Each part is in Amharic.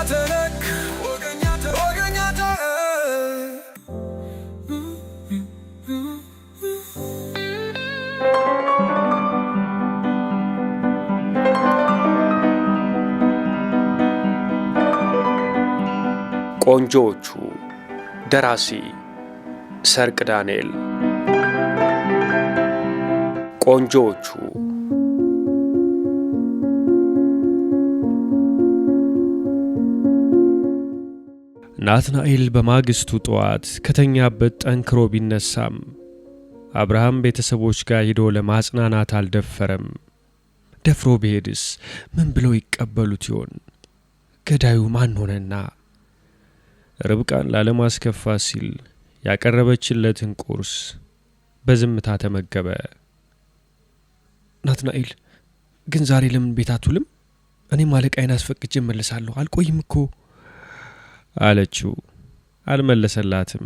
ተነክ ወገኛ ቆንጆዎቹ ደራሲ ሰርቅ ዳንኤል። ቆንጆዎቹ ናትናኤል በማግስቱ ጠዋት ከተኛበት ጠንክሮ ቢነሳም አብርሃም ቤተሰቦች ጋር ሄዶ ለማጽናናት አልደፈረም። ደፍሮ ቢሄድስ ምን ብለው ይቀበሉት ይሆን? ገዳዩ ማን ሆነና? ርብቃን ላለማስከፋት ሲል ያቀረበችለትን ቁርስ በዝምታ ተመገበ። ናትናኤል ግን ዛሬ ለምን ቤት አትውልም? እኔም አለቃዬን አስፈቅጄ እመለሳለሁ፣ አልቆይም እኮ አለችው። አልመለሰላትም።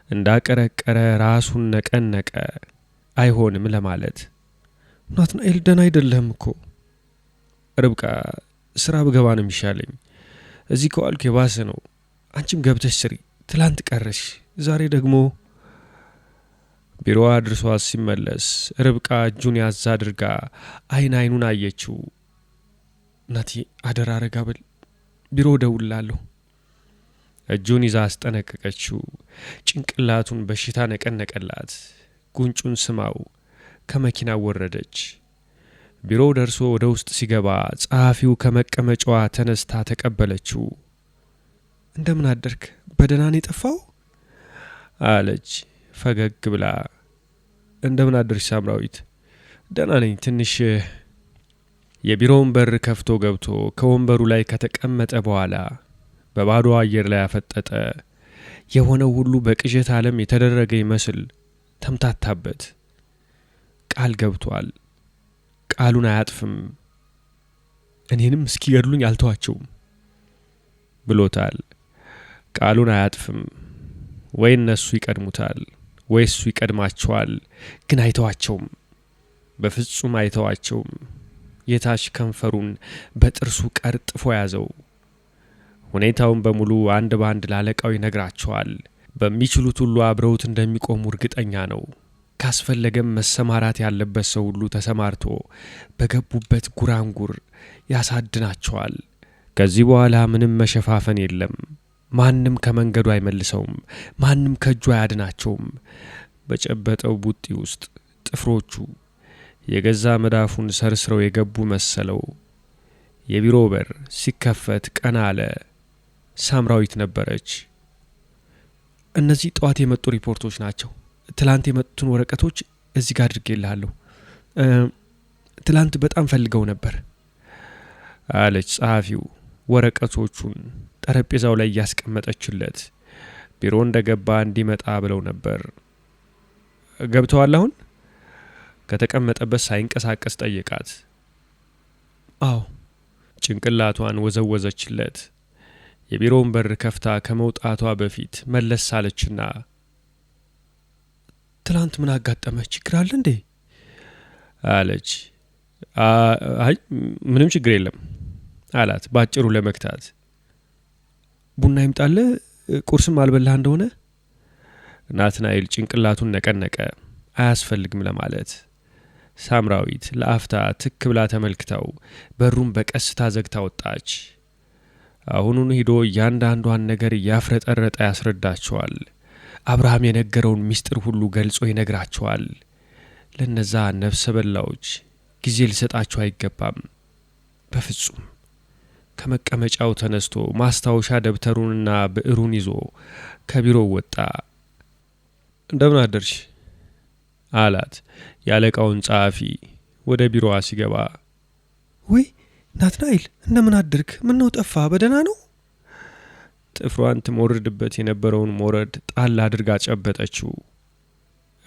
እንዳቀረቀረ ራሱን ነቀነቀ። አይሆንም ለማለት። ናትናኤል ደህና አይደለህም እኮ። ርብቃ ስራ ብገባ ነው የሚሻለኝ፣ እዚህ ከዋልኩ የባሰ ነው። አንቺም ገብተሽ ስሪ፣ ትላንት ቀረሽ፣ ዛሬ ደግሞ። ቢሮዋ አድርሷት ሲመለስ ርብቃ እጁን ያዝ አድርጋ አይኑን አየችው። ናቲ አደራ ረጋ በል፣ ቢሮ እደውልልሃለሁ። እጁን ይዛ አስጠነቀቀችው። ጭንቅላቱን በሽታ ነቀነቀላት። ጉንጩን ስማው ከመኪናው ወረደች። ቢሮው ደርሶ ወደ ውስጥ ሲገባ ጸሐፊው ከመቀመጫዋ ተነስታ ተቀበለችው። እንደምን አደርክ? በደህና ነው የጠፋው? አለች ፈገግ ብላ። እንደምን አደርሽ ሳምራዊት? ደህና ነኝ ትንሽ። የቢሮውን በር ከፍቶ ገብቶ ከወንበሩ ላይ ከተቀመጠ በኋላ በባዶ አየር ላይ አፈጠጠ። የሆነው ሁሉ በቅዠት ዓለም የተደረገ ይመስል ተምታታበት። ቃል ገብቷል፣ ቃሉን አያጥፍም። እኔንም እስኪገድሉኝ አልተዋቸውም ብሎታል። ቃሉን አያጥፍም። ወይ እነሱ ይቀድሙታል ወይ እሱ ይቀድማቸዋል። ግን አይተዋቸውም፣ በፍጹም አይተዋቸውም። የታች ከንፈሩን በጥርሱ ቀርጥፎ ያዘው። ሁኔታውን በሙሉ አንድ ባንድ ላለቃው ይነግራቸዋል። በሚችሉት ሁሉ አብረውት እንደሚቆሙ እርግጠኛ ነው። ካስፈለገም መሰማራት ያለበት ሰው ሁሉ ተሰማርቶ በገቡበት ጉራንጉር ያሳድናቸዋል። ከዚህ በኋላ ምንም መሸፋፈን የለም። ማንም ከመንገዱ አይመልሰውም። ማንም ከእጁ አያድናቸውም። በጨበጠው ቡጢ ውስጥ ጥፍሮቹ የገዛ መዳፉን ሰርስረው የገቡ መሰለው። የቢሮ በር ሲከፈት ቀና አለ። ሳምራዊት ነበረች። እነዚህ ጠዋት የመጡ ሪፖርቶች ናቸው። ትላንት የመጡትን ወረቀቶች እዚህ ጋር አድርጌልሃለሁ። ትላንት በጣም ፈልገው ነበር አለች ጸሐፊው ወረቀቶቹን ጠረጴዛው ላይ ያስቀመጠችለት። ቢሮ እንደገባ እንዲመጣ ብለው ነበር። ገብተዋል አሁን? ከተቀመጠበት ሳይንቀሳቀስ ጠየቃት። አዎ። ጭንቅላቷን ወዘወዘችለት። የቢሮውን በር ከፍታ ከመውጣቷ በፊት መለስ አለችና ትላንት ምን አጋጠመ? ችግር አለ እንዴ? አለች። አይ ምንም ችግር የለም አላት ባጭሩ ለመክታት። ቡና ይምጣለ? ቁርስም አልበላህ እንደሆነ? ናትናኤል ጭንቅላቱን ነቀነቀ። አያስፈልግም ለማለት። ሳምራዊት ለአፍታ ትክ ብላ ተመልክተው በሩን በቀስታ ዘግታ ወጣች። አሁኑን ሂዶ እያንዳንዷን ነገር እያፍረጠረጠ ያስረዳቸዋል። አብርሃም የነገረውን ሚስጥር ሁሉ ገልጾ ይነግራቸዋል። ለነዛ ነፍሰ በላዎች ጊዜ ሊሰጣቸው አይገባም በፍጹም። ከመቀመጫው ተነስቶ ማስታወሻ ደብተሩንና ብዕሩን ይዞ ከቢሮው ወጣ። እንደምን አደርሽ አላት ያለቃውን ጸሐፊ ወደ ቢሮዋ ሲገባ። ወይ ናትናኤል እንደምን አደርክ? ምን ነው ጠፋ? በደህና ነው? ጥፍሯን ትሞርድበት የነበረውን ሞረድ ጣል አድርጋ ጨበጠችው።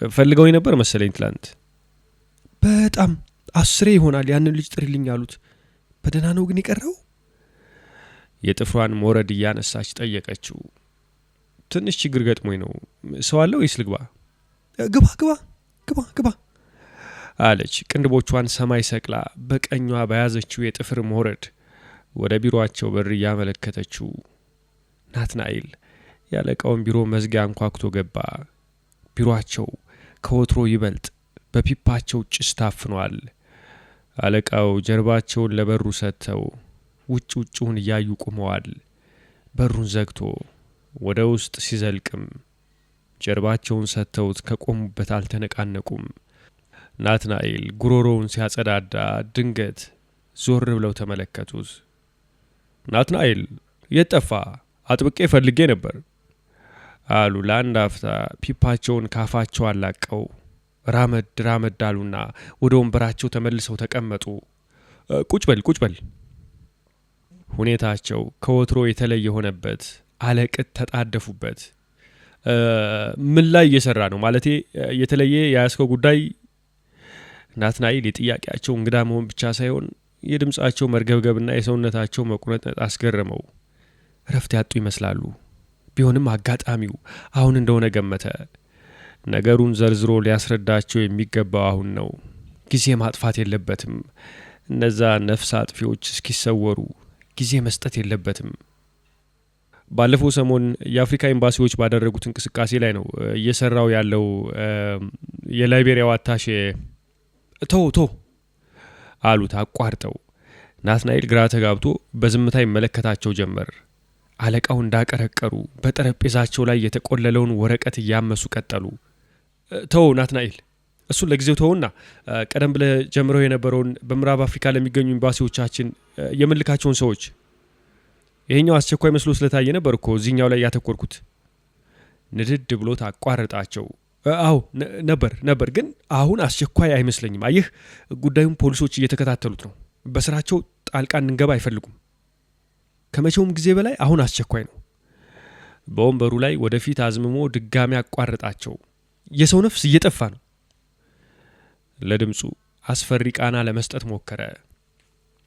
ፈልገውኝ ነበር መሰለኝ ትላንት። በጣም 10 ይሆናል ያንን ልጅ ጥሪልኝ አሉት። በደህና ነው ግን የቀረው? የጥፍሯን ሞረድ እያነሳች ጠየቀችው። ትንሽ ችግር ገጥሞኝ ነው። ሰው አለ ወይስ ልግባ? ግባ አለች ቅንድቦቿን ሰማይ ሰቅላ በቀኟ በያዘችው የጥፍር ሞረድ ወደ ቢሮአቸው በር ያመለከተችው። ናትናኤል ያለቃውን ቢሮ መዝጊያ አንኳኩቶ ገባ። ቢሮአቸው ከወትሮ ይበልጥ በፒፓቸው ጭስ ታፍኗል። አለቃው ጀርባቸውን ለበሩ ሰጥተው ውጭውን እያዩ ቆመዋል። በሩን ዘግቶ ወደ ውስጥ ሲዘልቅም ጀርባቸውን ሰጥተውት ከቆሙበት አልተነቃነቁም። ናትናኤል ጉሮሮውን ሲያጸዳዳ ድንገት ዞር ብለው ተመለከቱት። ናትናኤል የት ጠፋ? አጥብቄ ፈልጌ ነበር አሉ። ለአንድ አፍታ ፒፓቸውን ካፋቸው አላቀው ራመድ አሉና ወደ ወንበራቸው ተመልሰው ተቀመጡ። ቁጭ በል። ሁኔታቸው ከወትሮ የተለየ ሆነበት። አለቅት ተጣደፉበት። ምን ላይ እየሰራ ነው? ማለቴ የተለየ የያዝከው ጉዳይ? ናትናኤል የጥያቄያቸው እንግዳ መሆን ብቻ ሳይሆን የድምጻቸው መርገብገብና የሰውነታቸው መቁነጥነጥ አስገረመው። ረፍት ያጡ ይመስላሉ። ቢሆንም አጋጣሚው አሁን እንደሆነ ገመተ። ነገሩን ዘርዝሮ ሊያስረዳቸው የሚገባው አሁን ነው። ጊዜ ማጥፋት የለበትም። እነዛ ነፍስ አጥፊዎች እስኪሰወሩ ጊዜ መስጠት የለበትም። ባለፈው ሰሞን የአፍሪካ ኤምባሲዎች ባደረጉት እንቅስቃሴ ላይ ነው እየሰራው ያለው። የላይቤሪያው አታሼ ቶ አሉት አቋርጠው። ናትናኤል ግራ ተጋብቶ በዝምታ ይመለከታቸው ጀመር። አለቃው እንዳቀረቀሩ በጠረጴዛቸው ላይ የተቆለለውን ወረቀት እያመሱ ቀጠሉ። ተው ናትናኤል፣ እሱን ለጊዜው ተውና ቀደም ብለ ጀምረው የነበረውን በምዕራብ አፍሪካ ለሚገኙ ኤምባሲዎቻችን የምልካቸውን ሰዎች። ይሄኛው አስቸኳይ መስሎ ስለታየ ነበር እኮ እዚህኛው ላይ ያተኮርኩት። ንድድ ብሎ ታቋረጣቸው። አዎ ነበር፣ ግን አሁን አስቸኳይ አይመስለኝም። አየህ፣ ጉዳዩን ፖሊሶች እየተከታተሉት ነው። በስራቸው ጣልቃ እንገባ አይፈልጉም። ከመቼውም ጊዜ በላይ አሁን አስቸኳይ ነው። በወንበሩ ላይ ወደፊት አዝምሞ ድጋሚ አቋረጣቸው። የሰው ነፍስ እየጠፋ ነው። ለድምፁ አስፈሪ ቃና ለመስጠት ሞከረ።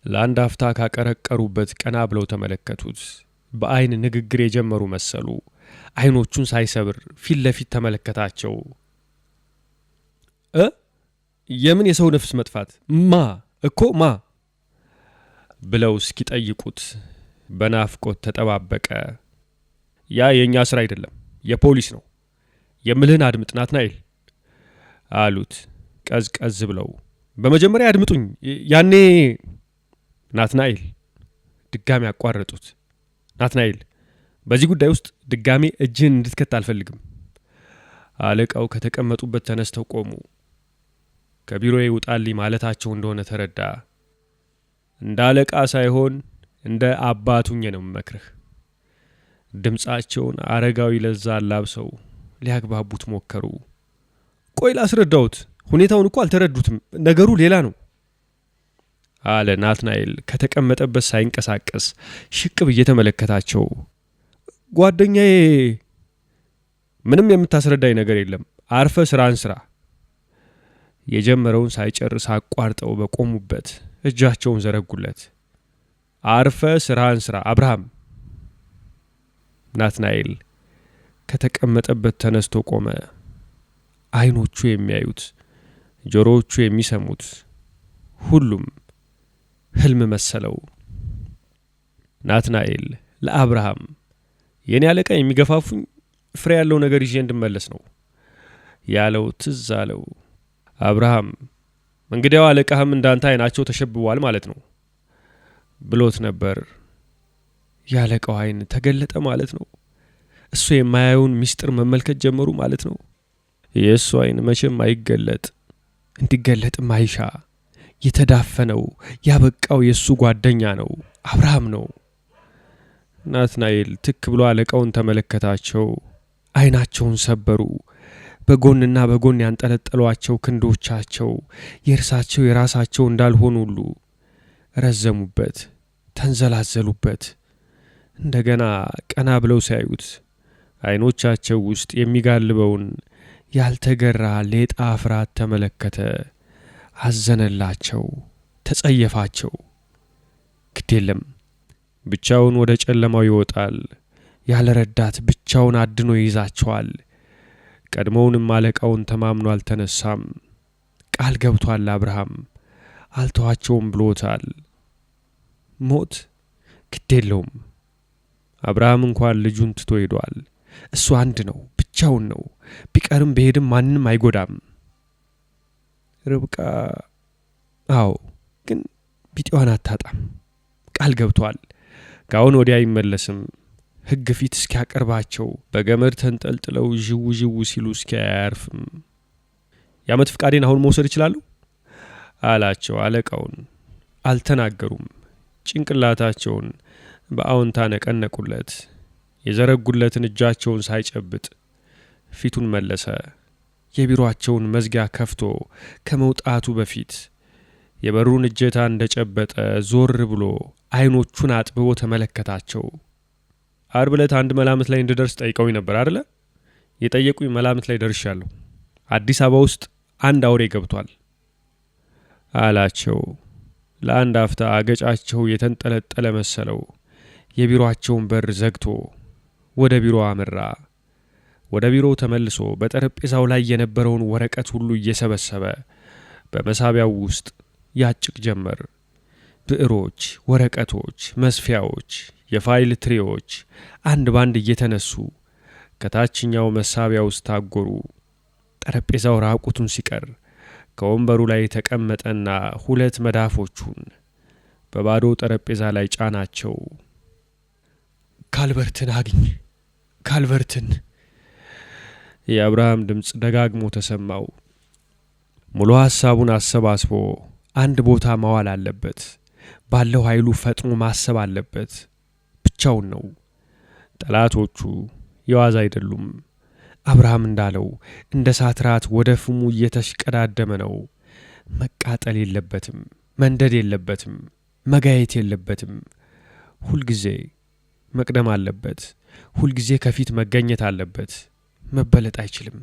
ለአንድ አፍታ ካቀረቀሩበት ቀና ብለው ተመለከቱት። በአይን ንግግር የጀመሩ መሰሉ። አይኖቹን ሳይሰብር ፊት ለፊት ተመለከታቸው። የምን የሰው ነፍስ መጥፋት? ማ ብለው እስኪጠይቁት በናፍቆት ተጠባበቀ። ያ የኛ ስራ አይደለም፣ የፖሊስ ነው። የምልህን አድምጥ ናትናኤል አሉት ቀዝቀዝ ብለው። በመጀመሪያ አድምጡኝ። ያኔ ናትናኤል ድጋሚ አቋረጡት። ናትናኤል፣ በዚህ ጉዳይ ውስጥ ድጋሚ እጅህን እንድትከት አልፈልግም። አለቃው ከተቀመጡበት ተነስተው ቆሙ። ከቢሮዬ ውጣልኝ ማለታቸው እንደሆነ ተረዳ። እንደ አለቃ ሳይሆን እንደ አባቱኝ ነው መክረህ። ድምጻቸውን አረጋዊ ለዛ አላብሰው ሊያግባቡት ሞከሩ። ቆይ ላስረዳውት፣ ሁኔታውን እኮ አልተረዱትም። ነገሩ ሌላ ነው አለ ናትናኤል ከተቀመጠበት ሳይንቀሳቀስ ሽቅብ እየተመለከታቸው። ጓደኛዬ፣ ምንም የምታስረዳኝ ነገር የለም። አርፈ ስራን ስራ። የጀመረውን ሳይጨርስ አቋርጠው በቆሙበት እጃቸውን ዘረጉለት። አርፈ ስራን ስራ አብርሃም። ናትናኤል ከተቀመጠበት ተነስቶ ቆመ። አይኖቹ የሚያዩት፣ ጆሮዎቹ የሚሰሙት ሁሉም ህልም መሰለው። ናትናኤል ለአብርሃም የኔ አለቃ የሚገፋፉኝ ፍሬ ያለው ነገር ይዤ እንድመለስ ነው ያለው ትዝ አለው። አብርሃም እንግዲያው አለቃህም እንዳንተ አይናቸው ተሸብቧል ማለት ነው ብሎት ነበር። ያለቃው አይን ተገለጠ ማለት ነው። እሱ የማያዩን ሚስጥር መመልከት ጀመሩ ማለት ነው። የእሱ አይን መቼም አይገለጥ፣ እንዲገለጥም አይሻ። የተዳፈነው ያበቃው የሱ ጓደኛ ነው፣ አብርሃም ነው። ናትናኤል ትክ ብሎ አለቃውን ተመለከታቸው። አይናቸውን ሰበሩ። በጎንና በጎን ያንጠለጠሏቸው ክንዶቻቸው የእርሳቸው የራሳቸው እንዳልሆኑ ሁሉ ረዘሙበት፣ ተንዘላዘሉበት። እንደገና ቀና ብለው ሲያዩት አይኖቻቸው ውስጥ የሚጋልበውን ያልተገራ ሌጣ ፍርሃት ተመለከተ። አዘነላቸው፣ ተጸየፋቸው። ግድ የለም ብቻውን ወደ ጨለማው ይወጣል። ያለ ረዳት ብቻውን አድኖ ይይዛቸዋል። ቀድሞውንም አለቃውን ተማምኖ አልተነሳም። ቃል ገብቷል። አብርሃም አልተዋቸውም ብሎታል። ሞት ግድ የለውም። አብርሃም እንኳን ልጁን ትቶ ሄዷል። እሱ አንድ ነው፣ ብቻውን ነው። ቢቀርም በሄድም ማንንም አይጎዳም። ርብቃ አዎ፣ ግን ቢጤዋን አታጣም። ቃል ገብቷል። ከአሁን ወዲያ አይመለስም። ሕግ ፊት እስኪያቀርባቸው በገመድ ተንጠልጥለው ዥው ዥው ሲሉ እስኪያያርፍም። የዓመት ፍቃዴን አሁን መውሰድ ይችላሉ አላቸው አለቃውን። አልተናገሩም። ጭንቅላታቸውን በአዎንታ ነቀነቁለት። የዘረጉለትን እጃቸውን ሳይጨብጥ ፊቱን መለሰ። የቢሮአቸውን መዝጊያ ከፍቶ ከመውጣቱ በፊት የበሩን እጀታ እንደጨበጠ ዞር ብሎ አይኖቹን አጥብቦ ተመለከታቸው። አርብ ዕለት አንድ መላምት ላይ እንድደርስ ጠይቀውኝ ነበር አይደለ? የጠየቁኝ መላምት ላይ ደርሻለሁ። አዲስ አበባ ውስጥ አንድ አውሬ ገብቷል አላቸው። ለአንድ አፍታ አገጫቸው የተንጠለጠለ መሰለው። የቢሮአቸውን በር ዘግቶ ወደ ቢሮ አመራ። ወደ ቢሮው ተመልሶ በጠረጴዛው ላይ የነበረውን ወረቀት ሁሉ እየሰበሰበ በመሳቢያው ውስጥ ያጭቅ ጀመር። ብዕሮች፣ ወረቀቶች፣ መስፊያዎች፣ የፋይል ትሬዎች አንድ ባንድ እየተነሱ ከታችኛው መሳቢያ ውስጥ ታጎሩ። ጠረጴዛው ራቁቱን ሲቀር ከወንበሩ ላይ ተቀመጠና ሁለት መዳፎቹን በባዶ ጠረጴዛ ላይ ጫናቸው። ካልበርትን አግኝ፣ ካልበርትን። የአብርሃም ድምፅ ደጋግሞ ተሰማው። ሙሉ ሐሳቡን አሰባስቦ አንድ ቦታ ማዋል አለበት። ባለው ኃይሉ ፈጥኖ ማሰብ አለበት። ብቻውን ነው። ጠላቶቹ የዋዛ አይደሉም። አብርሃም እንዳለው እንደ ሳትራት ወደ ፍሙ እየተሽቀዳደመ ነው። መቃጠል የለበትም፣ መንደድ የለበትም፣ መጋየት የለበትም። ሁልጊዜ መቅደም አለበት። ሁልጊዜ ከፊት መገኘት አለበት። መበለጥ አይችልም።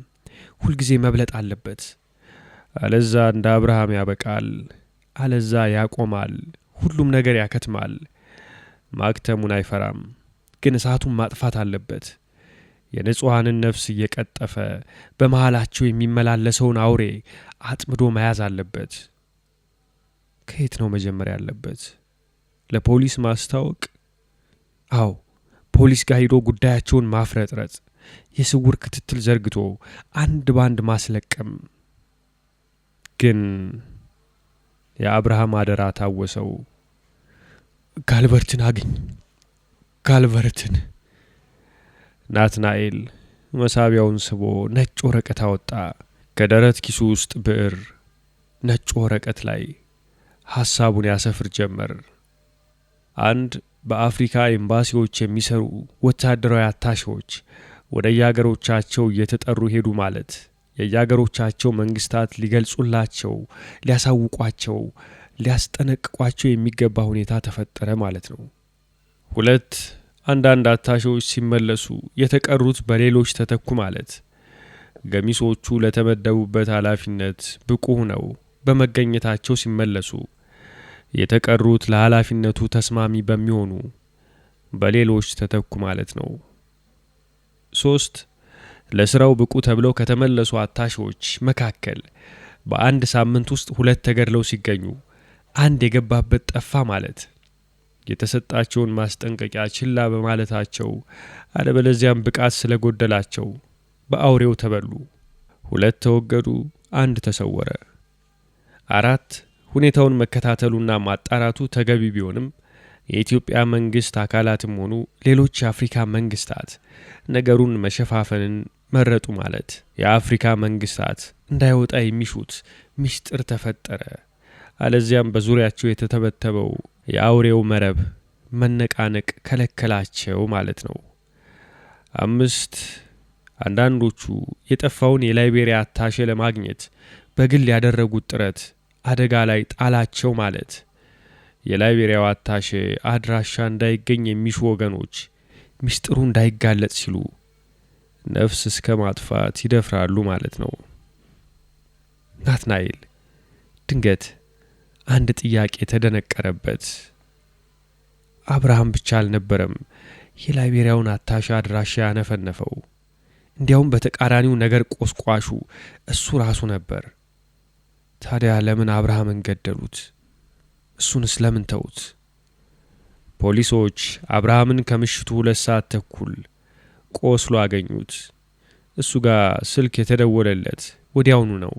ሁልጊዜ መብለጥ አለበት። አለዛ እንደ አብርሃም ያበቃል፣ አለዛ ያቆማል። ሁሉም ነገር ያከትማል። ማክተሙን አይፈራም፣ ግን እሳቱን ማጥፋት አለበት። የንጹሐንን ነፍስ እየቀጠፈ በመሃላቸው የሚመላለሰውን አውሬ አጥምዶ መያዝ አለበት። ከየት ነው መጀመሪያ ያለበት? ለፖሊስ ማስታወቅ? አዎ፣ ፖሊስ ጋር ሄዶ ጉዳያቸውን ማፍረጥረጥ፣ የስውር ክትትል ዘርግቶ አንድ ባንድ ማስለቀም። ግን የአብርሃም አደራ ታወሰው። ካልበርትን አግኝ፣ ካልበርትን። ናትናኤል መሳቢያውን ስቦ ነጭ ወረቀት አወጣ። ከደረት ኪሱ ውስጥ ብዕር፣ ነጭ ወረቀት ላይ ሐሳቡን ያሰፍር ጀመር። አንድ በአፍሪካ ኤምባሲዎች የሚሰሩ ወታደራዊ አታሼዎች ወደ የአገሮቻቸው እየተጠሩ ሄዱ ማለት የየአገሮቻቸው መንግስታት ሊገልጹላቸው፣ ሊያሳውቋቸው፣ ሊያስጠነቅቋቸው የሚገባ ሁኔታ ተፈጠረ ማለት ነው። ሁለት አንዳንድ አታሼዎች ሲመለሱ የተቀሩት በሌሎች ተተኩ ማለት ገሚሶቹ ለተመደቡበት ኃላፊነት ብቁ ሆነው በመገኘታቸው ሲመለሱ የተቀሩት ለኃላፊነቱ ተስማሚ በሚሆኑ በሌሎች ተተኩ ማለት ነው። 3 ለስራው ብቁ ተብለው ከተመለሱ አታሼዎች መካከል በአንድ ሳምንት ውስጥ 2 ተገድለው ሲገኙ አንድ የገባበት ጠፋ ማለት የተሰጣቸውን ማስጠንቀቂያ ችላ በማለታቸው አለበለዚያም ብቃት ስለጎደላቸው በአውሬው ተበሉ። 2 ተወገዱ፣ 1 ተሰወረ። 4 ሁኔታውን መከታተሉና ማጣራቱ ተገቢ ቢሆንም የኢትዮጵያ መንግስት አካላትም ሆኑ ሌሎች የአፍሪካ መንግስታት ነገሩን መሸፋፈንን መረጡ ማለት የአፍሪካ መንግስታት እንዳይወጣ የሚሹት ምስጢር ተፈጠረ። አለዚያም በዙሪያቸው የተተበተበው የአውሬው መረብ መነቃነቅ ከለከላቸው ማለት ነው። 5 አንዳንዶቹ የጠፋውን የላይቤሪያ አታሼ ለማግኘት በግል ያደረጉት ጥረት አደጋ ላይ ጣላቸው ማለት የላይቤሪያው አታሼ አድራሻ እንዳይገኝ የሚሹ ወገኖች ምስጢሩ እንዳይጋለጥ ሲሉ ነፍስ እስከ ማጥፋት ይደፍራሉ ማለት ነው። ናትናኤል ድንገት አንድ ጥያቄ ተደነቀረበት። አብርሃም ብቻ አልነበረም የላይቤሪያውን አታሼ አድራሻ ያነፈነፈው። እንዲያውም በተቃራኒው ነገር ቆስቋሹ እሱ ራሱ ነበር። ታዲያ ለምን አብርሃምን ገደሉት? እሱንስ ለምን ተውት? ፖሊሶች አብርሃምን ከምሽቱ 2 ሰዓት ተኩል ቆስሎ አገኙት። እሱ ጋር ስልክ የተደወለለት ወዲያውኑ ነው።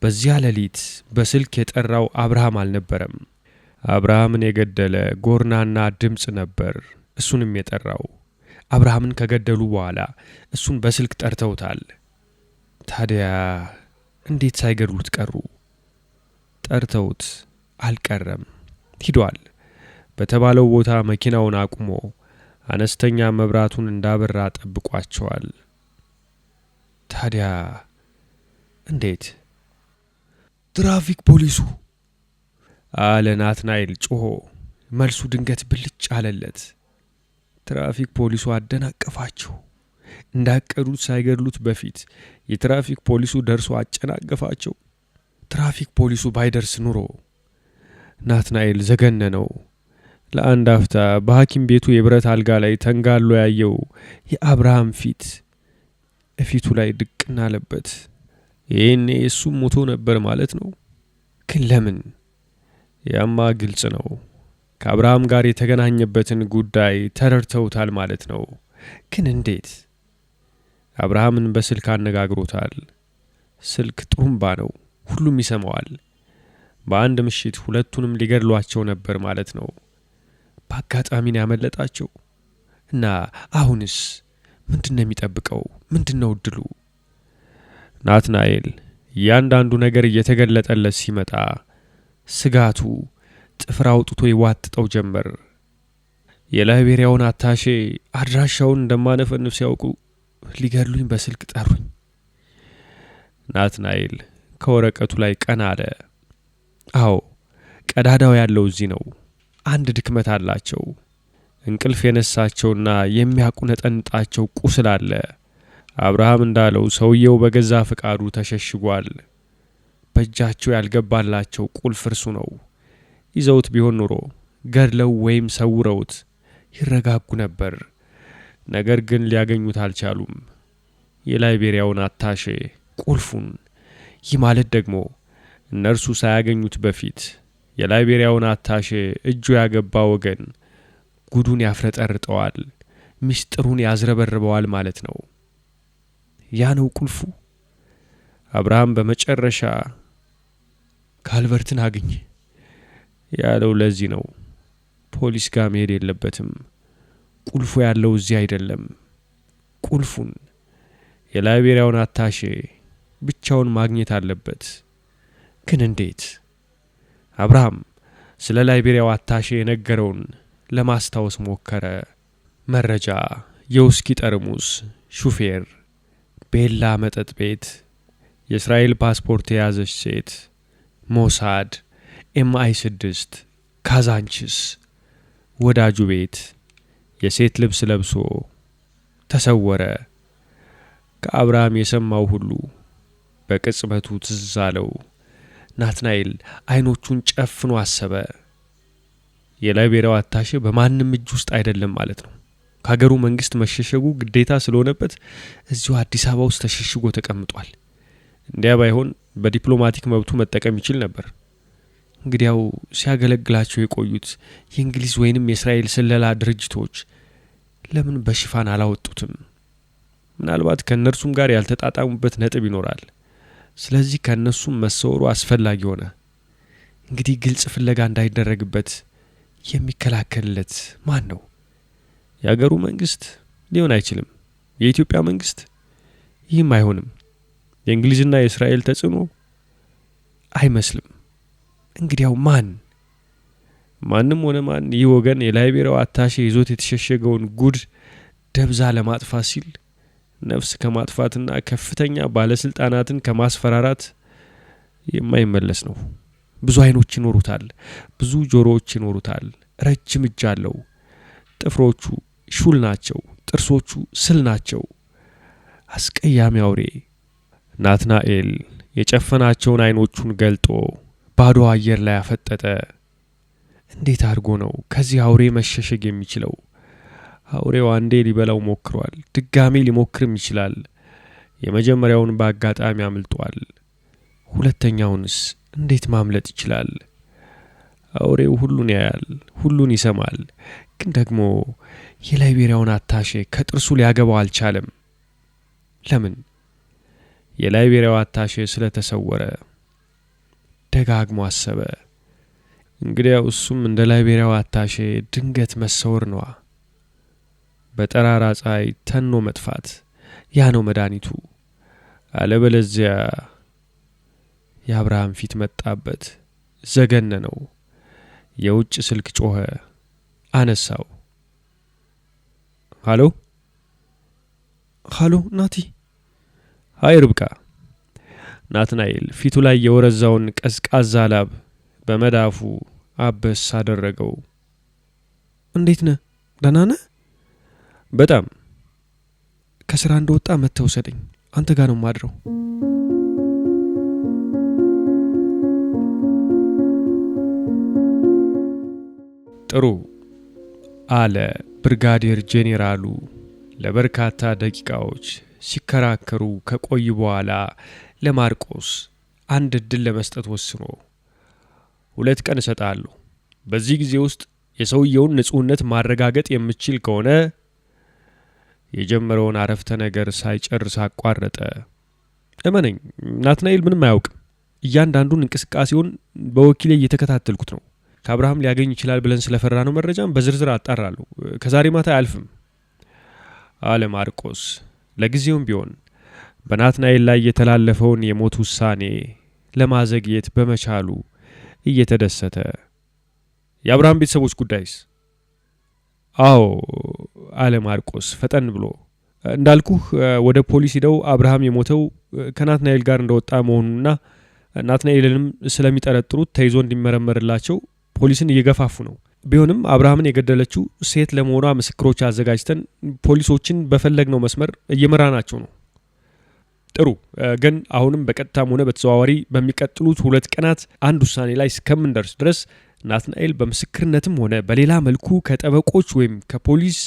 በዚያ ሌሊት በስልክ የጠራው አብርሃም አልነበረም። አብርሃምን የገደለ ጎርናና ድምፅ ነበር እሱንም የጠራው። አብርሃምን ከገደሉ በኋላ እሱን በስልክ ጠርተውታል። ታዲያ እንዴት ሳይገድሉት ቀሩ? ጠርተውት አልቀረም፣ ሂዷል። በተባለው ቦታ መኪናውን አቁሞ አነስተኛ መብራቱን እንዳበራ ጠብቋቸዋል። ታዲያ እንዴት? ትራፊክ ፖሊሱ አለ ናትናኤል ጮሆ። መልሱ ድንገት ብልጭ አለለት። ትራፊክ ፖሊሱ አደናቀፋቸው። እንዳቀዱት ሳይገድሉት በፊት የትራፊክ ፖሊሱ ደርሶ አጨናገፋቸው። ትራፊክ ፖሊሱ ባይደርስ ኑሮ ናትናኤል ዘገነነው። ለአንድ አፍታ በሐኪም ቤቱ የብረት አልጋ ላይ ተንጋሎ ያየው የአብርሃም ፊት እፊቱ ላይ ድቅና አለበት። ይሄኔ እሱም ሞቶ ነበር ማለት ነው። ግን ለምን? ያማ ግልጽ ነው። ከአብርሃም ጋር የተገናኘበትን ጉዳይ ተረድተውታል ማለት ነው። ግን እንዴት? አብርሃምን በስልክ አነጋግሮታል። ስልክ ጥሩምባ ነው፣ ሁሉም ይሰማዋል። በአንድ ምሽት ሁለቱንም ሊገድሏቸው ነበር ማለት ነው። በአጋጣሚን ያመለጣቸው እና አሁንስ ምንድነው የሚጠብቀው? ምንድነው እድሉ? ናትናኤል እያንዳንዱ ነገር እየተገለጠለት ሲመጣ ስጋቱ ጥፍር አውጥቶ ይዋጥጠው ጀመር። የላይቤሪያውን አታሼ አድራሻውን እንደማነፈንፍ ሲያውቁ ሊገድሉኝ በስልክ ጠሩኝ። ናትናኤል ከወረቀቱ ላይ ቀና አለ። አዎ ቀዳዳው ያለው እዚህ ነው። አንድ ድክመት አላቸው። እንቅልፍ የነሳቸውና የሚያቁነጠንጣቸው ቁስል አለ። አብርሃም እንዳለው ሰውየው በገዛ ፍቃዱ ተሸሽጓል። በእጃቸው ያልገባላቸው ቁልፍ እርሱ ነው። ይዘውት ቢሆን ኑሮ ገድለው ወይም ሰውረውት ይረጋጉ ነበር። ነገር ግን ሊያገኙት አልቻሉም። የላይቤሪያውን አታሼ ቁልፉን። ይህ ማለት ደግሞ እነርሱ ሳያገኙት በፊት የላይቤሪያውን አታሼ እጁ ያገባ ወገን ጉዱን ያፍረጠርጠዋል፣ ምስጢሩን ያዝረበርበዋል ማለት ነው። ያ ነው ቁልፉ። አብርሃም በመጨረሻ ካልቨርትን አገኘ ያለው ለዚህ ነው። ፖሊስ ጋር መሄድ የለበትም። ቁልፉ ያለው እዚህ አይደለም። ቁልፉን የላይቤሪያውን አታሼ ብቻውን ማግኘት አለበት። ግን እንዴት? አብርሃም ስለ ላይቤሪያው አታሼ የነገረውን ለማስታወስ ሞከረ። መረጃ፣ የውስኪ ጠርሙስ፣ ሹፌር፣ ቤላ መጠጥ ቤት፣ የእስራኤል ፓስፖርት የያዘች ሴት፣ ሞሳድ፣ MI6፣ ካዛንችስ፣ ወዳጁ ቤት፣ የሴት ልብስ ለብሶ ተሰወረ። ከአብርሃም የሰማው ሁሉ በቅጽበቱ ትዝ አለው። ናትናኤል አይኖቹን ጨፍኖ አሰበ። የላይቤሪያው አታሼ በማንም እጅ ውስጥ አይደለም ማለት ነው። ከሀገሩ መንግስት መሸሸጉ ግዴታ ስለሆነበት እዚሁ አዲስ አበባ ውስጥ ተሸሽጎ ተቀምጧል። እንዲያ ባይሆን በዲፕሎማቲክ መብቱ መጠቀም ይችል ነበር። እንግዲያው ሲያገለግላቸው የቆዩት የእንግሊዝ ወይንም የእስራኤል ስለላ ድርጅቶች ለምን በሽፋን አላወጡትም? ምናልባት ከነርሱም ጋር ያልተጣጣሙበት ነጥብ ይኖራል። ስለዚህ ከነሱም መሰወሩ አስፈላጊ ሆነ። እንግዲህ ግልጽ ፍለጋ እንዳይደረግበት የሚከላከልለት ማን ነው? የአገሩ መንግስት ሊሆን አይችልም። የኢትዮጵያ መንግስት? ይህም አይሆንም። የእንግሊዝና የእስራኤል ተጽዕኖ? አይመስልም። እንግዲያው ማን? ማንም ሆነ ማን ይህ ወገን የላይቤሪያው አታሼ ይዞት የተሸሸገውን ጉድ ደብዛ ለማጥፋት ሲል ነፍስ ከማጥፋትና ከፍተኛ ባለስልጣናትን ከማስፈራራት የማይመለስ ነው። ብዙ አይኖች ይኖሩታል፣ ብዙ ጆሮዎች ይኖሩታል። ረጅም እጅ አለው። ጥፍሮቹ ሹል ናቸው፣ ጥርሶቹ ስል ናቸው። አስቀያሚ አውሬ። ናትናኤል የጨፈናቸውን አይኖቹን ገልጦ ባዶ አየር ላይ አፈጠጠ። እንዴት አድርጎ ነው ከዚህ አውሬ መሸሸግ የሚችለው? አውሬው አንዴ ሊበላው ሞክሯል፣ ድጋሜ ሊሞክርም ይችላል። የመጀመሪያውን በአጋጣሚ አምልጧል። ሁለተኛውንስ እንዴት ማምለጥ ይችላል? አውሬው ሁሉን ያያል፣ ሁሉን ይሰማል። ግን ደግሞ የላይቤሪያውን አታሼ ከጥርሱ ሊያገባው አልቻለም። ለምን? የላይቤሪያው አታሼ ስለተሰወረ። ደጋግሞ አሰበ። እንግዲያው እሱም እንደ ላይቤሪያው አታሼ ድንገት መሰወር ነዋ። በጠራራ ፀሐይ ተኖ መጥፋት፣ ያ ነው መድኃኒቱ። አለበለዚያ የአብርሃም ፊት መጣበት፣ ዘገነነው። የውጭ ስልክ ጮኸ። አነሳው። ሃሎ ሃሎ፣ ናቲ። ሃይ ርብቃ። ናትናኤል ፊቱ ላይ የወረዛውን ቀዝቃዛ ላብ በመዳፉ አበስ አደረገው። እንዴት ነህ? ደህና ነህ? በጣም። ከስራ እንደወጣ መጥተህ ውሰደኝ። አንተ ጋር ነው ማድረው። ጥሩ አለ ብርጋዴር ጄኔራሉ ለበርካታ ደቂቃዎች ሲከራከሩ ከቆዩ በኋላ ለማርቆስ አንድ እድል ለመስጠት ወስኖ 2 ቀን እሰጣለሁ። በዚህ ጊዜ ውስጥ የሰውየውን ንጹህነት ማረጋገጥ የምችል ከሆነ የጀመረውን አረፍተ ነገር ሳይጨርስ አቋረጠ። እመነኝ ናትናኤል ምንም አያውቅም። እያንዳንዱን እንቅስቃሴውን በወኪሌ እየተከታተልኩት ነው። ከአብርሃም ሊያገኝ ይችላል ብለን ስለፈራ ነው መረጃም በዝርዝር አጣራለሁ። ከዛሬ ማታ አያልፍም አለ ማርቆስ። ለጊዜውም ቢሆን በናትናኤል ላይ የተላለፈውን የሞት ውሳኔ ለማዘግየት በመቻሉ እየተደሰተ። የአብርሃም ቤተሰቦች ጉዳይስ? አዎ አለ ማርቆስ ፈጠን ብሎ። እንዳልኩህ ወደ ፖሊስ ሄደው አብርሃም የሞተው ከናትናኤል ጋር እንደወጣ መሆኑንና ናትናኤልንም ስለሚጠረጥሩት ተይዞ እንዲመረመርላቸው ፖሊስን እየገፋፉ ነው። ቢሆንም አብርሃምን የገደለችው ሴት ለመሆኗ ምስክሮች አዘጋጅተን ፖሊሶችን በፈለግነው መስመር እየመራናቸው ነው። ጥሩ። ግን አሁንም በቀጥታም ሆነ በተዘዋዋሪ በሚቀጥሉት 2 ቀናት አንድ ውሳኔ ላይ እስከምንደርስ ድረስ ናትናኤል በምስክርነትም ሆነ በሌላ መልኩ ከጠበቆች ወይም ከፖሊስ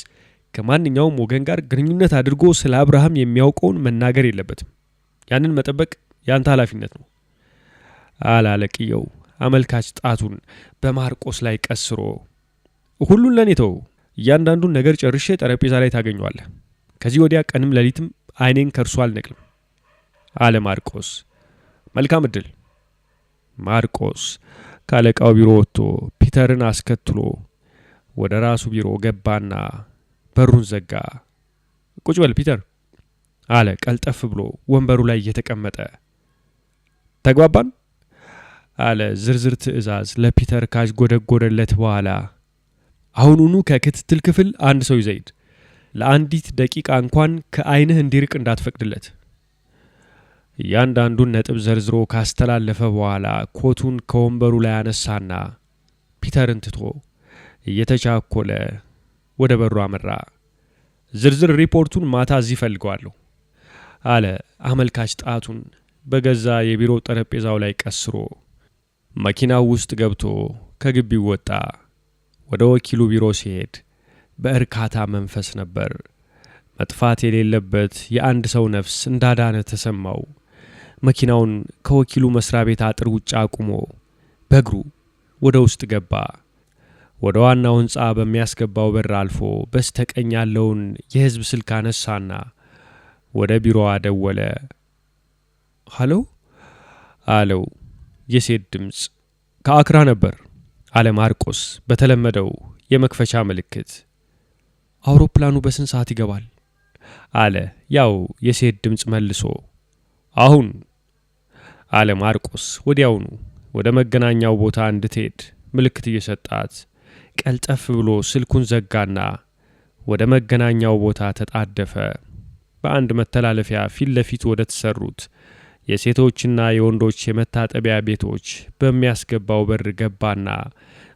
ከማንኛውም ወገን ጋር ግንኙነት አድርጎ ስለ አብርሃም የሚያውቀውን መናገር የለበትም። ያንን መጠበቅ ያንተ ኃላፊነት ነው አላለቅየው አመልካች ጣቱን በማርቆስ ላይ ቀስሮ። ሁሉን ለኔ ተው። እያንዳንዱን ነገር ጨርሼ ጠረጴዛ ላይ ታገኘዋለህ። ከዚህ ወዲያ ቀንም ሌሊትም አይኔን ከርሱ አልነቅልም አለ ማርቆስ። መልካም እድል። ማርቆስ ካለቃው ቢሮ ወጥቶ ፒተርን አስከትሎ ወደ ራሱ ቢሮ ገባና በሩን ዘጋ። ቁጭ በል ፒተር አለ ቀልጠፍ ብሎ ወንበሩ ላይ እየተቀመጠ። ተግባባን አለ ዝርዝር ትዕዛዝ ለፒተር ካስጎደጎደለት በኋላ። አሁኑኑ ከክትትል ክፍል አንድ ሰው ይዘይድ። ለአንዲት ደቂቃ እንኳን ከአይንህ እንዲርቅ እንዳትፈቅድለት። እያንዳንዱን ነጥብ ዘርዝሮ ካስተላለፈ በኋላ ኮቱን ከወንበሩ ላይ አነሳና ፒተርን ትቶ እየተቻኮለ ወደ በሩ አመራ። ዝርዝር ሪፖርቱን ማታ እዚህ ፈልገዋለሁ አለ አመልካች ጣቱን በገዛ የቢሮ ጠረጴዛው ላይ ቀስሮ። መኪናው ውስጥ ገብቶ ከግቢው ወጣ። ወደ ወኪሉ ቢሮ ሲሄድ በእርካታ መንፈስ ነበር። መጥፋት የሌለበት የአንድ ሰው ነፍስ እንዳዳነ ተሰማው። መኪናውን ከወኪሉ መስሪያ ቤት አጥር ውጭ አቁሞ በእግሩ ወደ ውስጥ ገባ። ወደ ዋናው ሕንጻ በሚያስገባው በር አልፎ በስተቀኝ ያለውን የህዝብ ስልክ አነሳና ወደ ቢሮዋ ደወለ። ሃሎ አለው የሴት ድምጽ። ከአክራ ነበር አለ ማርቆስ በተለመደው የመክፈቻ ምልክት። አውሮፕላኑ በስንት ሰዓት ይገባል? አለ ያው የሴት ድምጽ መልሶ። አሁን አለ ማርቆስ ወዲያውኑ ወደ መገናኛው ቦታ እንድትሄድ ምልክት እየሰጣት ቀልጠፍ ብሎ ስልኩን ዘጋና ወደ መገናኛው ቦታ ተጣደፈ። በአንድ መተላለፊያ ፊት ለፊት ወደ ተሰሩት የሴቶችና የወንዶች የመታጠቢያ ቤቶች በሚያስገባው በር ገባና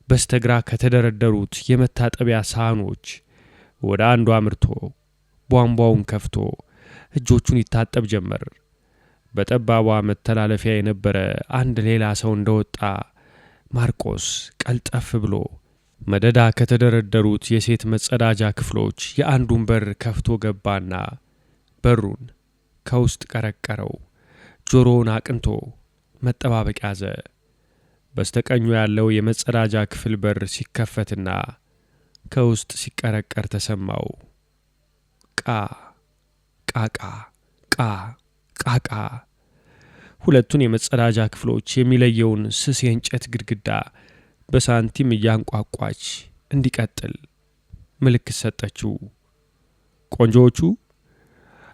በስተግራ ከተደረደሩት የመታጠቢያ ሳህኖች ወደ አንዱ አምርቶ ቧንቧውን ከፍቶ እጆቹን ይታጠብ ጀመር። በጠባቧ መተላለፊያ የነበረ አንድ ሌላ ሰው እንደወጣ ማርቆስ ቀልጠፍ ብሎ መደዳ ከተደረደሩት የሴት መጸዳጃ ክፍሎች የአንዱን በር ከፍቶ ገባና በሩን ከውስጥ ቀረቀረው። ጆሮውን አቅንቶ መጠባበቅ ያዘ። በስተቀኙ ያለው የመጸዳጃ ክፍል በር ሲከፈትና ከውስጥ ሲቀረቀር ተሰማው። ቃ ቃቃ ቃ ቃቃ። ሁለቱን የመጸዳጃ ክፍሎች የሚለየውን ስስ የእንጨት ግድግዳ በሳንቲም እያንቋቋች እንዲቀጥል ምልክት ሰጠችው። ቆንጆዎቹ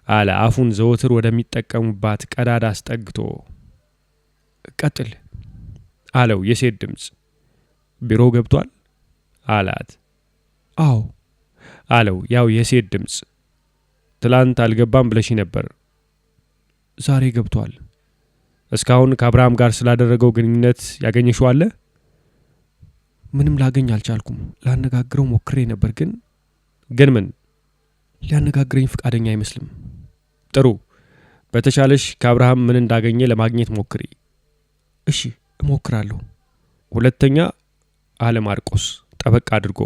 አለ አፉን ዘወትር ወደሚጠቀሙባት ቀዳዳ አስጠግቶ። ቀጥል አለው የሴት ድምፅ። ቢሮ ገብቷል አላት። አዎ አለው ያው የሴት ድምፅ። ትላንት አልገባም ብለሽ ነበር። ዛሬ ገብቷል። እስካሁን ከአብርሃም ጋር ስላደረገው ግንኙነት ያገኘሽው አለ? ምንም ላገኝ አልቻልኩም። ላነጋግረው ሞክሬ ነበር ግን ምን? ሊያነጋግረኝ ፈቃደኛ አይመስልም። ጥሩ፣ በተሻለሽ ከአብርሃም ምን እንዳገኘ ለማግኘት ሞክሪ። እሺ እሞክራለሁ። ሁለተኛ አለ ማርቆስ ጠበቅ አድርጎ፣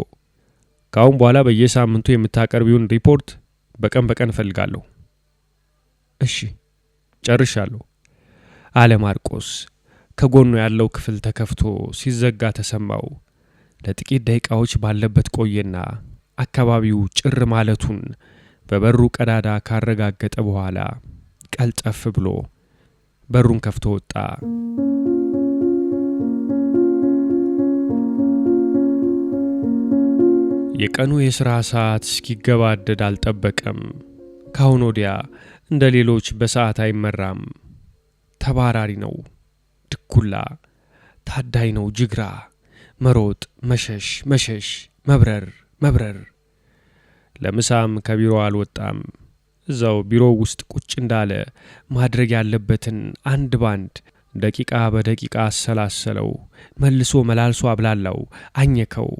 ካሁን በኋላ በየሳምንቱ የምታቀርቢውን ሪፖርት በቀን እፈልጋለሁ። እሺ ጨርሻለሁ አለ ማርቆስ። ከጎኑ ያለው ክፍል ተከፍቶ ሲዘጋ ተሰማው። ለጥቂት ደቂቃዎች ባለበት ቆየና አካባቢው ጭር ማለቱን በበሩ ቀዳዳ ካረጋገጠ በኋላ ቀልጠፍ ብሎ በሩን ከፍቶ ወጣ። የቀኑ የሥራ ሰዓት እስኪገባደድ አልጠበቀም። ካሁን ወዲያ እንደ ሌሎች በሰዓት አይመራም። ተባራሪ ነው፣ ድኩላ፣ ታዳይ ነው፣ ጅግራ፣ መሮጥ፣ መሸሽ፣ መብረር። ለምሳም ከቢሮ አልወጣም። እዛው ቢሮ ውስጥ ቁጭ እንዳለ ማድረግ ያለበትን አንድ ባንድ ደቂቃ በደቂቃ አሰላሰለው። መልሶ መላልሶ አብላላው፣ አኘከው።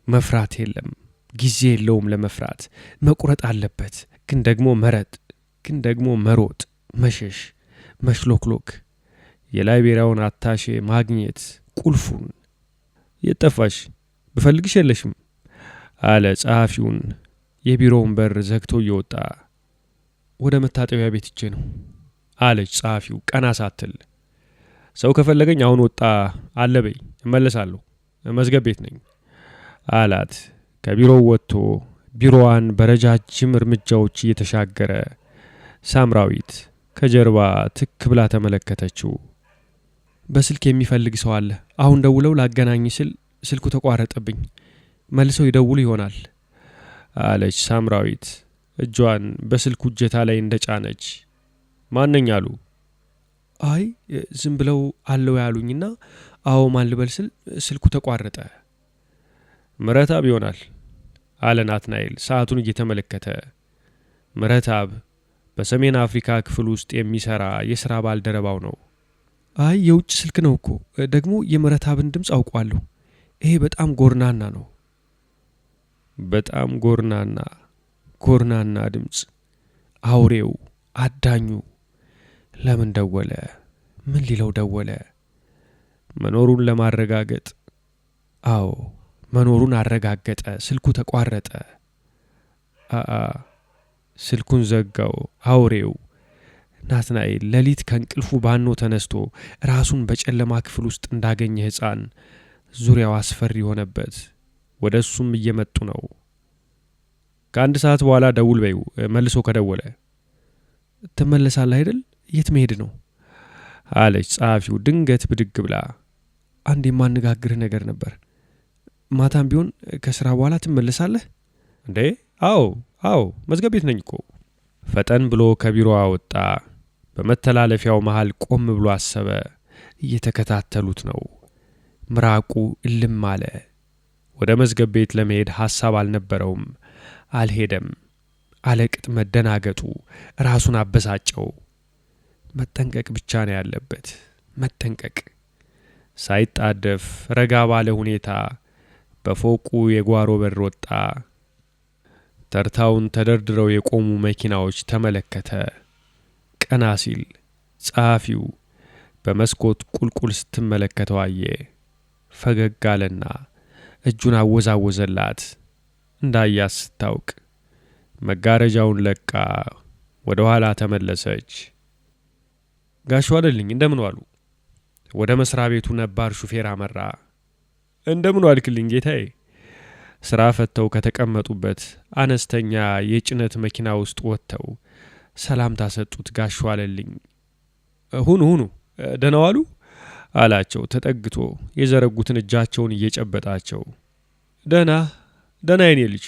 መፍራት የለም፣ ጊዜ የለውም ለመፍራት። መቁረጥ አለበት፣ ግን ደግሞ መሮጥ፣ መሸሽ፣ መሽሎክሎክ። የላይቤሪያውን አታሼ ማግኘት ቁልፉን። የጠፋሽ ብፈልግሽ የለሽም አለ ጸሐፊውን የቢሮውን በር ዘግቶ እየወጣ። ወደ መታጠቢያ ቤት እጄ ነው አለች ጸሐፊው ቀና ሳትል። ሰው ከፈለገኝ አሁን ወጣ አለበይ እመለሳለሁ፣ መዝገብ ቤት ነኝ አላት። ከቢሮው ወጥቶ ቢሮዋን በረጃጅም እርምጃዎች እየተሻገረ ሳምራዊት ከጀርባ ትክ ብላ ተመለከተችው። በስልክ የሚፈልግ ሰው አለ። አሁን ደውለው ላገናኝ ስል ስልኩ ተቋረጠብኝ። መልሰው ይደውሉ ይሆናል አለች ሳምራዊት እጇን በስልኩ እጀታ ላይ እንደጫነች። ማነኝ አሉ? አይ ዝም ብለው አለው ያሉኝና አዎ ማን ልበል ስል ስልኩ ተቋረጠ። ምረታብ ይሆናል አለ ናትናኤል ሰዓቱን እየተመለከተ። ምረታብ በሰሜን አፍሪካ ክፍል ውስጥ የሚሰራ የሥራ ባልደረባው ነው። አይ የውጭ ስልክ ነው እኮ፣ ደግሞ የምረታብን ድምፅ አውቋለሁ። ይሄ በጣም ጎርናና ነው። በጣም ጎርናና ድምፅ። አውሬው፣ አዳኙ ለምን ደወለ? ምን ሊለው ደወለ? መኖሩን ለማረጋገጥ። አዎ መኖሩን አረጋገጠ። ስልኩ ተቋረጠ። ስልኩን ዘጋው። አውሬው ናትናኤል ሌሊት ከእንቅልፉ ባኖ ተነስቶ ራሱን በጨለማ ክፍል ውስጥ እንዳገኘ ሕፃን ዙሪያው አስፈሪ ሆነበት። ወደ እሱም እየመጡ ነው። ከአንድ ሰዓት በኋላ ደውል በይው፣ መልሶ ከደወለ። ትመለሳለህ አይደል? የት መሄድ ነው አለች ጸሐፊው ድንገት ብድግ ብላ። አንድ የማነጋግርህ ነገር ነበር። ማታም ቢሆን ከስራ በኋላ ትመለሳለህ እንዴ? አዎ መዝገብ ቤት ነኝ እኮ። ፈጠን ብሎ ከቢሮዋ ወጣ። በመተላለፊያው መሃል ቆም ብሎ አሰበ። እየተከታተሉት ነው። ምራቁ እልም አለ። ወደ መዝገብ ቤት ለመሄድ ሐሳብ አልነበረውም። አልሄደም። አለቅጥ መደናገጡ ራሱን አበሳጨው። መጠንቀቅ ብቻ ነው ያለበት፣ መጠንቀቅ። ሳይጣደፍ ረጋ ባለ ሁኔታ በፎቁ የጓሮ በር ወጣ። ተርታውን ተደርድረው የቆሙ መኪናዎች ተመለከተ። ቀና ሲል ጸሐፊው በመስኮት ቁልቁል ስትመለከተው አየ። ፈገግ አለና እጁን አወዛወዘላት። እንዳያስ ስታውቅ መጋረጃውን ለቃ ወደ ኋላ ተመለሰች። ጋሽ ዋለልኝ እንደምን ዋሉ ወደ መስሪያ ቤቱ ነባር ሹፌር አመራ። እንደምን ዋልክልኝ ጌታዬ? ስራ ፈተው ከተቀመጡበት አነስተኛ የጭነት መኪና ውስጥ ወጥተው ሰላምታ ሰጡት ጋሽ ዋለልኝ። ሁኑ ደህና ዋሉ አላቸው ተጠግቶ የዘረጉትን እጃቸውን እየጨበጣቸው። ደህና የኔ ልጅ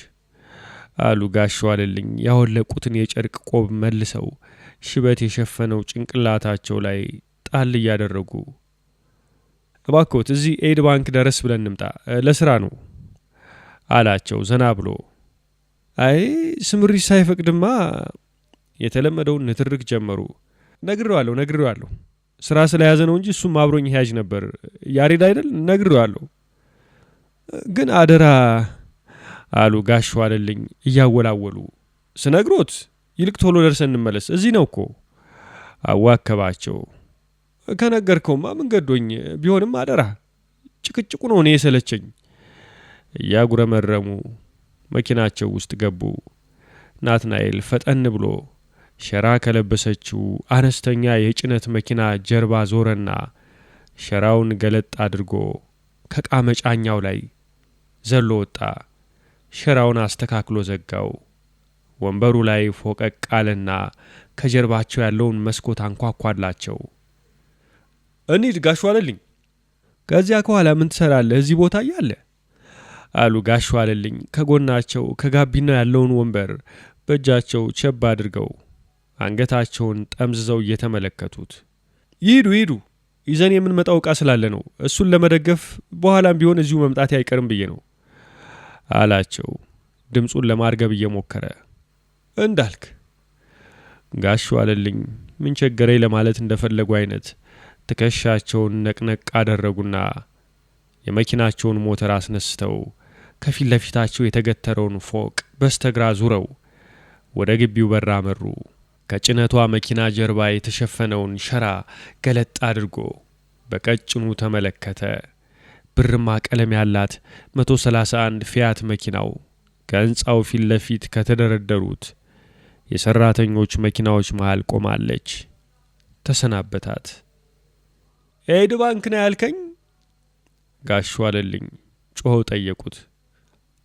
አሉ ጋሽ ዋለልኝ ያወለቁትን የጨርቅ ቆብ መልሰው ሽበት የሸፈነው ጭንቅላታቸው ላይ ጣል እያደረጉ። እባክዎት እዚህ ኤድ ባንክ ደረስ ብለን እንምጣ፣ ለስራ ነው አላቸው ዘና ብሎ። አይ ስምሪት ሳይፈቅድማ የተለመደውን ንትርክ ጀመሩ። ነግሬዋለሁ ስራ ስለያዘ ነው እንጂ እሱም አብሮኝ ያዥ ነበር። ያሬድ አይደል? ነግሬዋለሁ። ግን አደራ አሉ ጋሽ ዋለልኝ እያወላወሉ። ስነግሮት ይልቅ ቶሎ ደርሰን እንመለስ፣ እዚህ ነው እኮ አዋከባቸው። ከነገርከውማ ምን ገዶኝ፣ ቢሆንም አደራ፣ ጭቅጭቁ ነው እኔ የሰለቸኝ። እያጉረመረሙ መኪናቸው ውስጥ ገቡ። ናትናኤል ፈጠን ብሎ ሸራ ከለበሰችው አነስተኛ የጭነት መኪና ጀርባ ዞረና ሸራውን ገለጥ አድርጎ ከዕቃ መጫኛው ላይ ዘሎ ወጣ። ሸራውን አስተካክሎ ዘጋው። ወንበሩ ላይ ፎቀቅ አለና ከጀርባቸው ያለውን መስኮት አንኳኳላቸው። እንሂድ ጋሽ ዋለልኝ። ከዚያ ከኋላ ምን ትሰራለህ እዚህ ቦታ እያለ አሉ ጋሽ ዋለልኝ ከጎናቸው ከጋቢና ያለውን ወንበር በእጃቸው ቸብ አድርገው አንገታቸውን ጠምዝዘው እየተመለከቱት። ይሂዱ ይዘን የምንመጣው ዕቃ ስላለ ነው፣ እሱን ለመደገፍ በኋላም ቢሆን እዚሁ መምጣት አይቀርም ብዬ ነው አላቸው ድምፁን ለማርገብ እየሞከረ። እንዳልክ ጋሽ ዋለልኝ ምን ቸገረኝ ለማለት እንደፈለጉ አይነት ትከሻቸውን ነቅነቅ አደረጉና የመኪናቸውን ሞተር አስነስተው ከፊት ለፊታቸው የተገተረውን ፎቅ በስተግራ ዙረው ወደ ግቢው በር አመሩ። ከጭነቷ መኪና ጀርባ የተሸፈነውን ሸራ ገለጥ አድርጎ በቀጭኑ ተመለከተ። ብርማ ቀለም ያላት 131 ፊያት መኪናው ከህንጻው ፊት ለፊት ከተደረደሩት የሰራተኞች መኪናዎች መሃል ቆማለች። ተሰናበታት። ኤድ ባንክ ነው ያልከኝ? ጋሽ ዋለልኝ ጮኸው ጠየቁት።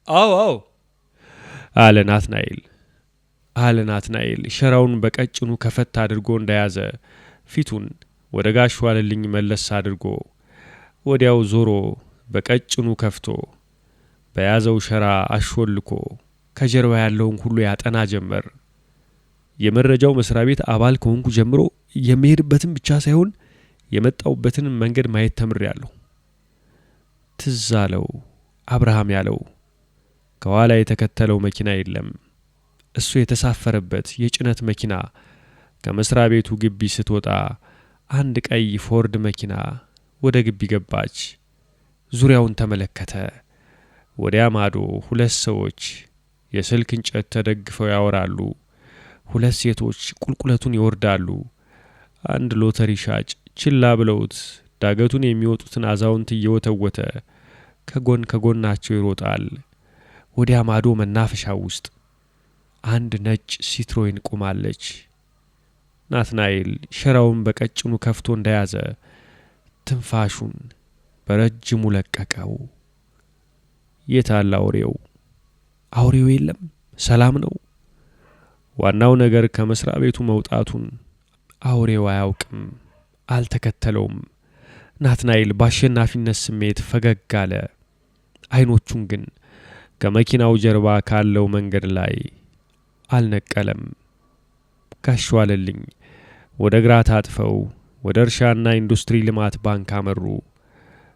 አዎ አለ ናትናኤል ሸራውን በቀጭኑ ከፈት አድርጎ እንደያዘ ፊቱን ወደ ጋሽ ዋለልኝ መለስ አድርጎ ወዲያው ዞሮ በቀጭኑ ከፍቶ በያዘው ሸራ አሾልኮ ከጀርባ ያለውን ሁሉ ያጠና ጀመር። የመረጃው መስሪያ ቤት አባል ከሆንኩ ጀምሮ የሚሄድበትን ብቻ ሳይሆን የመጣውበትን መንገድ ማየት ተምሬያለሁ። ትዝ አለው አብርሃም ያለው ከኋላ የተከተለው መኪና የለም። እሱ የተሳፈረበት የጭነት መኪና ከመስሪያ ቤቱ ግቢ ስትወጣ አንድ ቀይ ፎርድ መኪና ወደ ግቢ ገባች። ዙሪያውን ተመለከተ። ወዲያ ማዶ ሁለት ሰዎች የስልክ እንጨት ተደግፈው ያወራሉ። ሁለት ሴቶች ቁልቁለቱን ይወርዳሉ። አንድ ሎተሪ ሻጭ ችላ ብለውት ዳገቱን የሚወጡትን አዛውንት እየወተወተ ከጎናቸው ይሮጣል። ወዲያ ማዶ መናፈሻ ውስጥ አንድ ነጭ ሲትሮይን ቆማለች። ናትናኤል ሸራውን በቀጭኑ ከፍቶ እንደያዘ ትንፋሹን በረጅሙ ለቀቀው። የታለ አውሬው? አውሬው የለም፣ ሰላም ነው። ዋናው ነገር ከመስሪያ ቤቱ መውጣቱን አውሬው አያውቅም፣ አልተከተለውም። ናትናኤል በአሸናፊነት ስሜት ፈገግ አለ። አይኖቹን ግን ከመኪናው ጀርባ ካለው መንገድ ላይ አልነቀለም። ጋሽ ዋለልኝ ወደ ግራ ታጥፈው ወደ እርሻና ኢንዱስትሪ ልማት ባንክ አመሩ።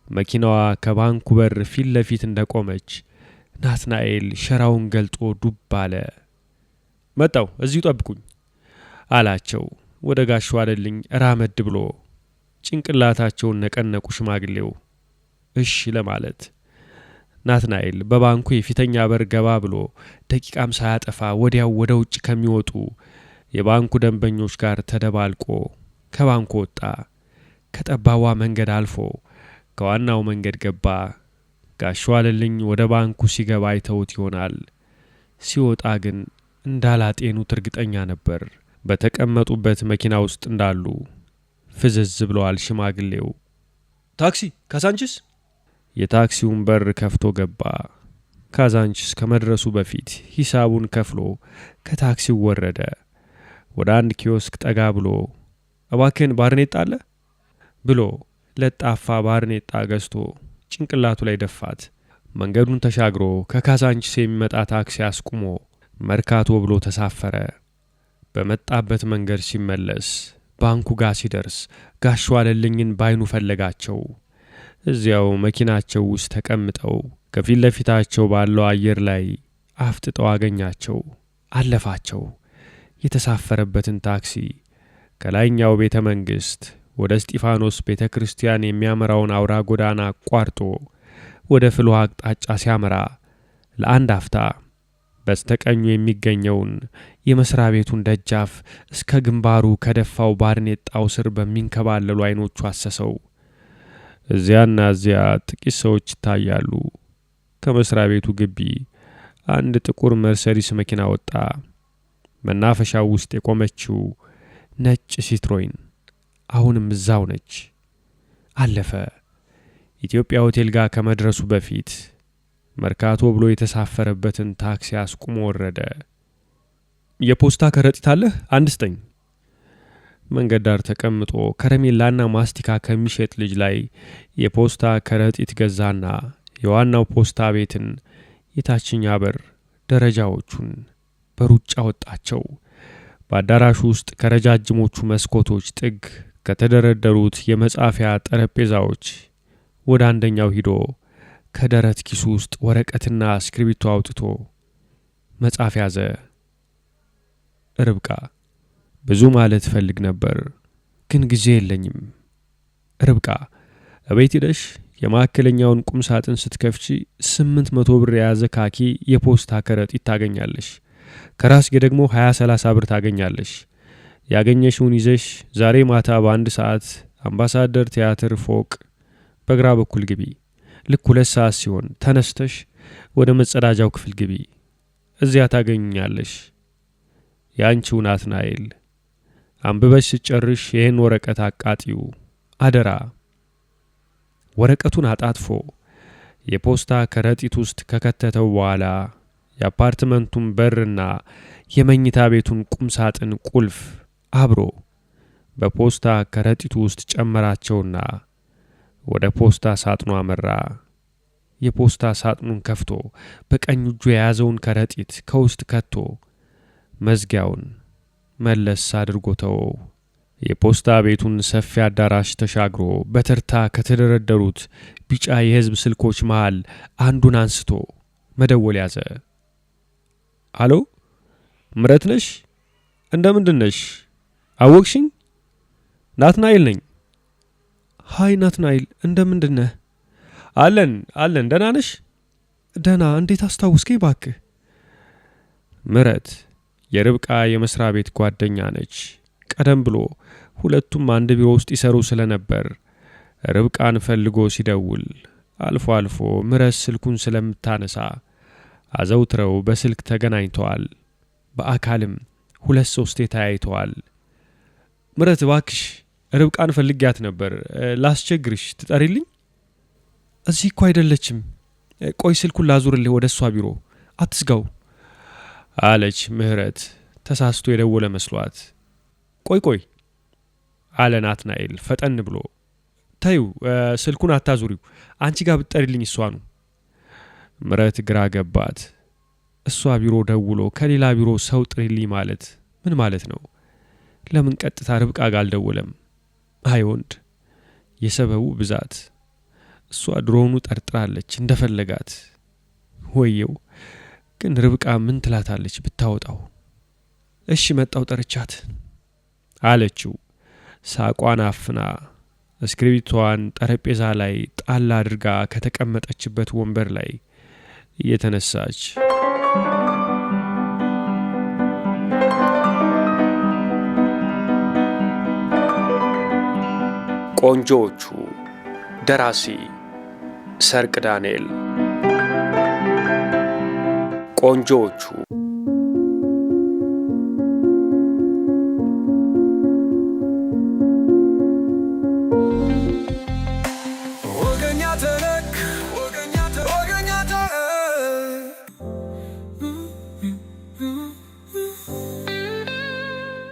መኪናዋ ከባንኩ በር ፊት ለፊት እንደቆመች ናትናኤል ሸራውን ገልጦ ዱብ አለ። መጣው፣ እዚሁ ጠብቁኝ አላቸው ወደ ጋሽ ዋለልኝ ራመድ ብሎ። ጭንቅላታቸውን ነቀነቁ ሽማግሌው እሺ ለማለት። ናትናኤል በባንኩ የፊተኛ በር ገባ ብሎ ደቂቃም ሳያጠፋ ወዲያው ወደ ውጭ ከሚወጡ የባንኩ ደንበኞች ጋር ተደባልቆ ከባንኩ ወጣ። ከጠባዋ መንገድ አልፎ ከዋናው መንገድ ገባ። ጋሽ ዋለልኝ ወደ ባንኩ ሲገባ አይተውት ይሆናል። ሲወጣ ግን እንዳላጤኑት እርግጠኛ ነበር። በተቀመጡበት መኪና ውስጥ እንዳሉ ፍዝዝ ብለዋል ሽማግሌው። ታክሲ ካዛንቺስ? የታክሲውን በር ከፍቶ ገባ። ካዛንቺስ ከመድረሱ በፊት ሂሳቡን ከፍሎ ከታክሲው ወረደ። ወደ አንድ ኪዮስክ ጠጋ ብሎ እባክህን ባርኔጣ አለ ብሎ ለጣፋ ባርኔጣ ገዝቶ ጭንቅላቱ ላይ ደፋት። መንገዱን ተሻግሮ ከካዛንቺስ የሚመጣ ታክሲ አስቁሞ መርካቶ ብሎ ተሳፈረ። በመጣበት መንገድ ሲመለስ ባንኩ ጋር ሲደርስ ጋሽ ዋለልኝን ባይኑ ፈለጋቸው። እዚያው መኪናቸው ውስጥ ተቀምጠው ከፊት ለፊታቸው ባለው አየር ላይ አፍጥጠው አገኛቸው። አለፋቸው። የተሳፈረበትን ታክሲ ከላይኛው ቤተ መንግስት ወደ እስጢፋኖስ ቤተ ክርስቲያን የሚያመራውን አውራ ጎዳና አቋርጦ ወደ ፍልውሃ አቅጣጫ ሲያመራ ለአንድ አፍታ በስተቀኙ የሚገኘውን የመስሪያ ቤቱን ደጃፍ እስከ ግንባሩ ከደፋው ባርኔጣው ስር በሚንከባለሉ አይኖቹ አሰሰው። እዚያና እዚያ ጥቂት ሰዎች ይታያሉ። ከመስሪያ ቤቱ ግቢ አንድ ጥቁር መርሰዲስ መኪና ወጣ። መናፈሻው ውስጥ የቆመችው ነጭ ሲትሮይን አሁንም እዛው ነች። አለፈ። ኢትዮጵያ ሆቴል ጋር ከመድረሱ በፊት መርካቶ ብሎ የተሳፈረበትን ታክሲ አስቁሞ ወረደ። የፖስታ ከረጢት አለህ? አንድ ስጠኝ። መንገድ ዳር ተቀምጦ ከረሜላና ማስቲካ ከሚሸጥ ልጅ ላይ የፖስታ ከረጢት ገዛና የዋናው ፖስታ ቤትን የታችኛ በር ደረጃዎቹን በሩጫ ወጣቸው። በአዳራሹ ውስጥ ከረጃጅሞቹ መስኮቶች ጥግ ከተደረደሩት የመጻፊያ ጠረጴዛዎች ወደ አንደኛው ሂዶ ከደረት ኪሱ ውስጥ ወረቀትና እስክሪብቶ አውጥቶ መጻፍ ያዘ። ርብቃ ብዙ ማለት ፈልግ ነበር፣ ግን ጊዜ የለኝም። ርብቃ እቤት ሄደሽ የማዕከለኛውን ቁም ሳጥን ስትከፍቺ 800 ብር የያዘ ካኪ የፖስታ ከረጢት ታገኛለሽ። ከራስጌ ደግሞ 20-30 ብር ታገኛለሽ። ያገኘሽውን ይዘሽ ዛሬ ማታ በ1 ሰዓት አምባሳደር ቲያትር ፎቅ በግራ በኩል ግቢ። ልክ 2 ሰዓት ሲሆን ተነስተሽ ወደ መጸዳጃው ክፍል ግቢ። እዚያ ታገኛለሽ። ያንቺው ናትናኤል። አንብበሽ ስጨርሽ ይህን ወረቀት አቃጢው አደራ። ወረቀቱን አጣጥፎ የፖስታ ከረጢት ውስጥ ከከተተው በኋላ የአፓርትመንቱን በርና የመኝታ ቤቱን ቁም ሳጥን ቁልፍ አብሮ በፖስታ ከረጢቱ ውስጥ ጨመራቸውና ወደ ፖስታ ሳጥኑ አመራ። የፖስታ ሳጥኑን ከፍቶ በቀኝ እጁ የያዘውን ከረጢት ከውስጥ ከቶ መዝጊያውን መለስ አድርጎ ተወው። የፖስታ ቤቱን ሰፊ አዳራሽ ተሻግሮ በተርታ ከተደረደሩት ቢጫ የህዝብ ስልኮች መሃል አንዱን አንስቶ መደወል ያዘ። አሎ ምረት ነሽ? እንደምንድን ነሽ? አወቅሽኝ? ናትናኤል ነኝ። ሃይ ናትናኤል፣ እንደምንድን ነህ? አለን። ደህና ነሽ? ደህና። እንዴት አስታውስከኝ ባክህ? ምረት የርብቃ የመስሪያ ቤት ጓደኛ ነች። ቀደም ብሎ ሁለቱም አንድ ቢሮ ውስጥ ይሰሩ ስለነበር ርብቃን ፈልጎ ሲደውል አልፎ አልፎ ምረት ስልኩን ስለምታነሳ አዘውትረው በስልክ ተገናኝተዋል። በአካልም 2-3 ተያይተዋል። ምረት ባክሽ ርብቃን ፈልጊያት ነበር፣ ላስቸግርሽ ትጠሪልኝ? እዚህ እኮ አይደለችም። ቆይ ስልኩን ላዙርልህ ወደ እሷ ቢሮ፣ አትዝጋው አለች ምህረት ተሳስቶ የደወለ መስሏት። ቆይ አለ ናትናኤል ፈጠን ብሎ። ታዩ ስልኩን አታዙሪው፣ አንቺ ጋር ብትጠሪልኝ እሷ ነው። ምረት ግራ ገባት። እሷ ቢሮ ደውሎ ከሌላ ቢሮ ሰው ጥሪልኝ ማለት ምን ማለት ነው? ለምን ቀጥታ ርብቃ ጋር አልደወለም? አይ ወንድ የሰበቡ ብዛት። እሷ ድሮውኑ ጠርጥራለች እንደፈለጋት። ወየው ግን ርብቃ ምን ትላታለች ብታወጣው? እሺ መጣው ጠርቻት አለችው ሳቋን አፍና እስክሪብቶዋን ጠረጴዛ ላይ ጣል አድርጋ ከተቀመጠችበት ወንበር ላይ እየተነሳች ቆንጆቹ ደራሲ ሰርቅ ዳንኤል። ቆንጆቹ